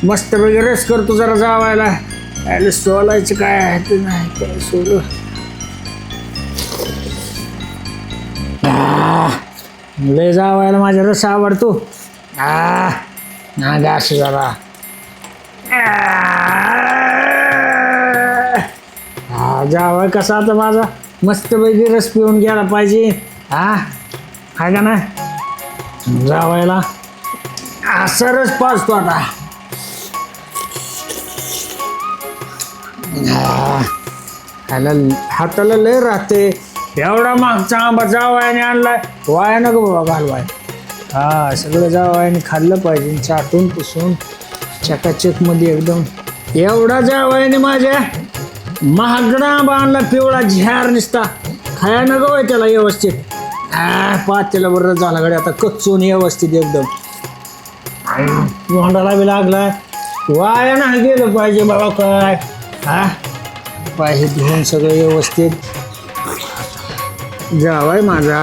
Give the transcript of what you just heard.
मस्त वगैरे रस करतो जरा जावायला. यायला सोलायचं काय आहे ते नाही काय सोलू. लय जावायला माझ्या रस आवडतो. ना गास जरा. जावाय कसा आता माझा मस्त पैकी रस पिऊन गेला पाहिजे. आहे का नाही जावायला असा रस पाजतो आता. हाताला लय राहते. एवढा मागचा आंबा जावायने आणलाय. वाया नको बाबा घालवाय. सगळं जावायने खाल्लं पाहिजे. चाटून पुसून चकाचक मध्ये एकदम. एवढा जावायने माझ्या महागडा आंबा आणला. पिवळा झार निसता खाया नको आहे त्याला व्यवस्थित. पातेला बरं झाला गड्या आता कच्चून व्यवस्थित एकदम. तोंडाला बी लागलाय. वाया नाही गेलं पाहिजे बाबा काय. पाहिजे धुवून सगळं व्यवस्थित जावाय माझा.